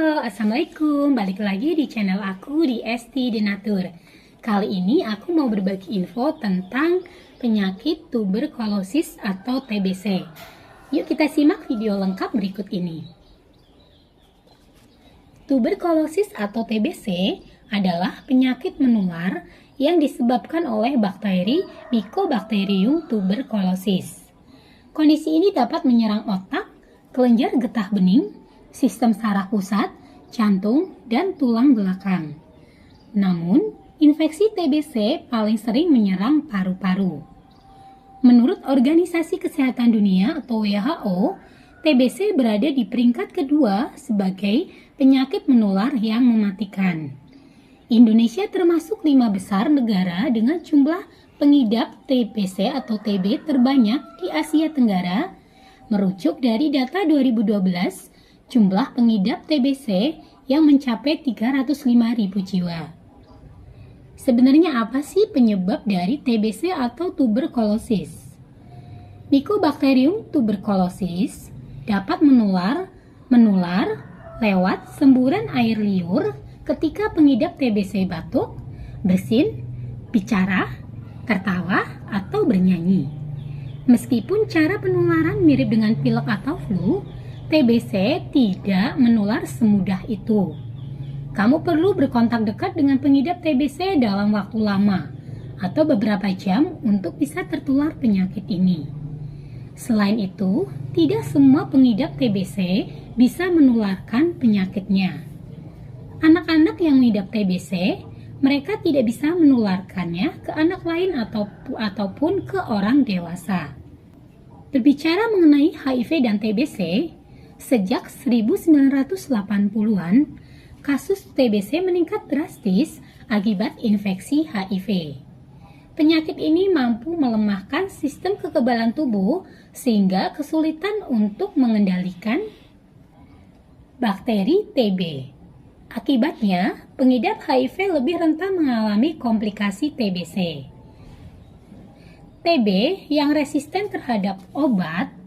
Halo, Assalamualaikum. Balik lagi di channel aku di ST Denatur. Kali ini aku mau berbagi info tentang penyakit tuberkulosis atau TBC. Yuk kita simak video lengkap berikut ini. Tuberkulosis atau TBC adalah penyakit menular yang disebabkan oleh bakteri Mycobacterium tuberculosis. Kondisi ini dapat menyerang otak, kelenjar getah bening, sistem saraf pusat, jantung, dan tulang belakang. Namun, infeksi TBC paling sering menyerang paru-paru. Menurut Organisasi Kesehatan Dunia atau WHO, TBC berada di peringkat kedua sebagai penyakit menular yang mematikan. Indonesia termasuk 5 besar negara dengan jumlah pengidap TBC atau TB terbanyak di Asia Tenggara. Merujuk dari data 2012, jumlah pengidap TBC yang mencapai 305.000 jiwa. Sebenarnya apa sih penyebab dari TBC atau tuberkulosis? Mycobacterium tuberculosis dapat menular lewat semburan air liur ketika pengidap TBC batuk, bersin, bicara, tertawa, atau bernyanyi. Meskipun cara penularan mirip dengan pilek atau flu, TBC tidak menular semudah itu. Kamu perlu berkontak dekat dengan pengidap TBC dalam waktu lama atau beberapa jam untuk bisa tertular penyakit ini. Selain itu, tidak semua pengidap TBC bisa menularkan penyakitnya. Anak-anak yang mengidap TBC, mereka tidak bisa menularkannya ke anak lain ataupun ke orang dewasa. Berbicara mengenai HIV dan TBC, sejak 1980-an, kasus TBC meningkat drastis akibat infeksi HIV. Penyakit ini mampu melemahkan sistem kekebalan tubuh sehingga kesulitan untuk mengendalikan bakteri TB. Akibatnya, pengidap HIV lebih rentan mengalami komplikasi TBC. TB yang resisten terhadap obat.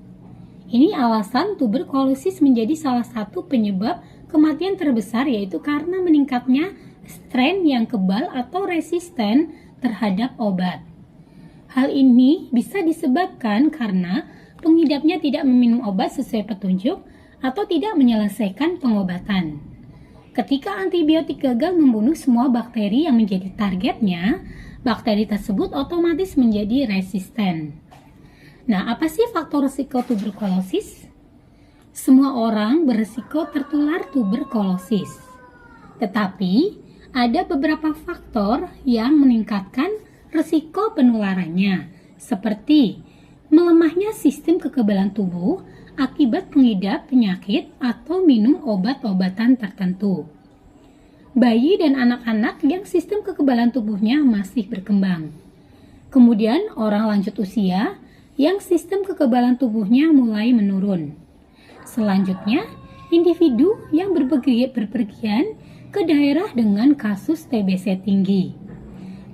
Ini alasan tuberkulosis menjadi salah satu penyebab kematian terbesar, yaitu karena meningkatnya strain yang kebal atau resisten terhadap obat. Hal ini bisa disebabkan karena pengidapnya tidak meminum obat sesuai petunjuk atau tidak menyelesaikan pengobatan. Ketika antibiotik gagal membunuh semua bakteri yang menjadi targetnya, bakteri tersebut otomatis menjadi resisten. Nah, apa sih faktor risiko tuberkulosis? Semua orang berisiko tertular tuberkulosis. Tetapi, ada beberapa faktor yang meningkatkan risiko penularannya, seperti melemahnya sistem kekebalan tubuh akibat pengidap penyakit atau minum obat-obatan tertentu. Bayi dan anak-anak yang sistem kekebalan tubuhnya masih berkembang. Kemudian, orang lanjut usia yang sistem kekebalan tubuhnya mulai menurun. Selanjutnya, individu yang berpergian ke daerah dengan kasus TBC tinggi.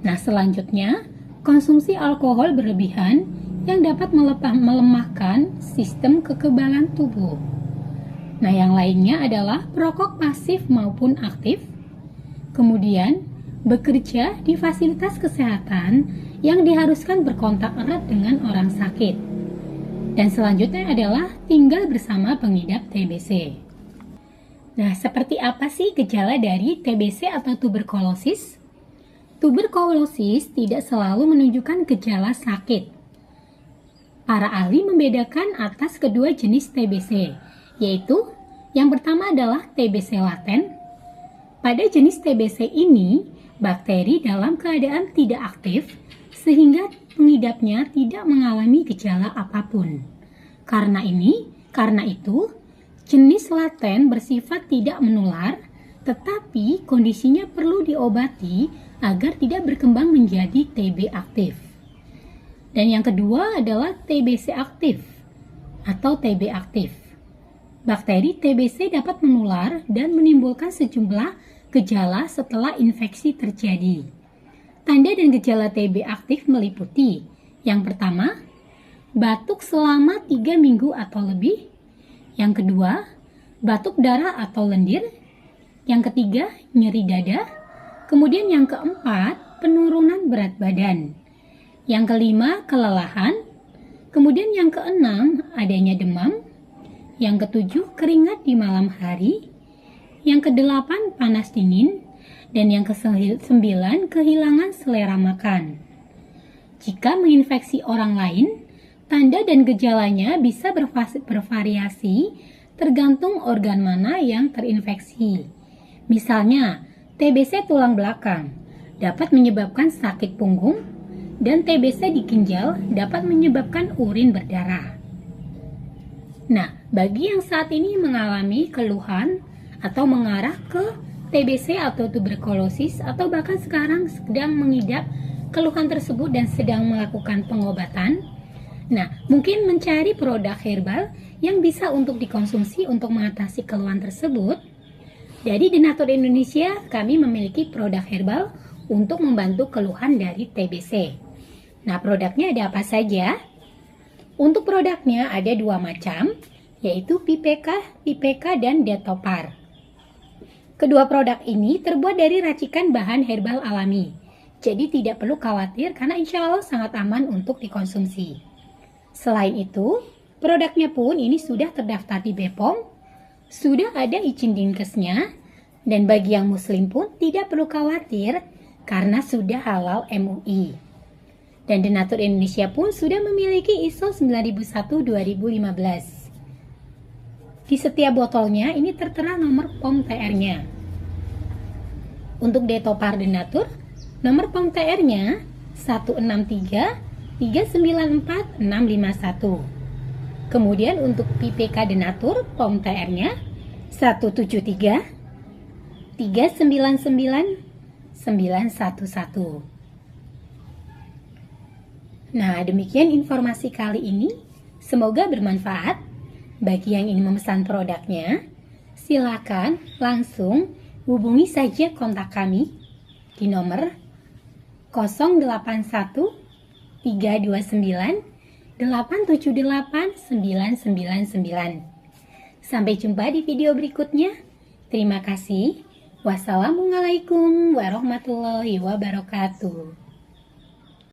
Nah, selanjutnya, konsumsi alkohol berlebihan yang dapat melemahkan sistem kekebalan tubuh. Nah, yang lainnya adalah perokok pasif maupun aktif. Kemudian, bekerja di fasilitas kesehatan yang diharuskan berkontak erat dengan orang sakit. Dan selanjutnya adalah tinggal bersama pengidap TBC. Nah, seperti apa sih gejala dari TBC atau tuberkulosis? Tuberkulosis tidak selalu menunjukkan gejala sakit. Para ahli membedakan atas kedua jenis TBC, yaitu yang pertama adalah TBC laten. Pada jenis TBC ini, bakteri dalam keadaan tidak aktif sehingga pengidapnya tidak mengalami gejala apapun. Karena itu, jenis laten bersifat tidak menular, tetapi kondisinya perlu diobati agar tidak berkembang menjadi TB aktif. Dan yang kedua adalah TBC aktif atau TB aktif. Bakteri TBC dapat menular dan menimbulkan sejumlah gejala setelah infeksi terjadi. Tanda dan gejala TB aktif meliputi yang pertama, batuk selama 3 minggu atau lebih. Yang kedua, batuk darah atau lendir. Yang ketiga, nyeri dada. Kemudian yang keempat, penurunan berat badan. Yang kelima, kelelahan. Kemudian yang keenam, adanya demam. Yang ketujuh, keringat di malam hari. Yang kedelapan, panas dingin. Dan yang kesembilan, kehilangan selera makan. Jika menginfeksi orang lain, tanda dan gejalanya bisa bervariasi tergantung organ mana yang terinfeksi. Misalnya, TBC tulang belakang dapat menyebabkan sakit punggung, dan TBC di ginjal dapat menyebabkan urin berdarah. Nah, bagi yang saat ini mengalami keluhan atau mengarah ke TBC atau tuberkulosis, atau bahkan sekarang sedang mengidap keluhan tersebut dan sedang melakukan pengobatan, nah, mungkin mencari produk herbal yang bisa untuk dikonsumsi untuk mengatasi keluhan tersebut. Jadi di Natur Indonesia kami memiliki produk herbal untuk membantu keluhan dari TBC. Nah, produknya ada apa saja? Untuk produknya ada dua macam, yaitu PPK dan Detopar. Kedua produk ini terbuat dari racikan bahan herbal alami. Jadi tidak perlu khawatir karena insya Allah sangat aman untuk dikonsumsi. Selain itu, produknya pun ini sudah terdaftar di BPOM, sudah ada izin Dinkesnya, dan bagi yang muslim pun tidak perlu khawatir karena sudah halal MUI. Dan The Natur Indonesia pun sudah memiliki ISO 9001-2015. Di setiap botolnya ini tertera nomor POM TR-nya. Untuk Detopar The Natur, nomor POM TR-nya 163394651. Kemudian untuk PPK The Natur, POM TR-nya 173399911. Nah, demikian informasi kali ini. Semoga bermanfaat. Bagi yang ingin memesan produknya, silakan langsung hubungi saja kontak kami di nomor 081 329 878 999. Sampai jumpa di video berikutnya. Terima kasih. Wassalamualaikum warahmatullahi wabarakatuh.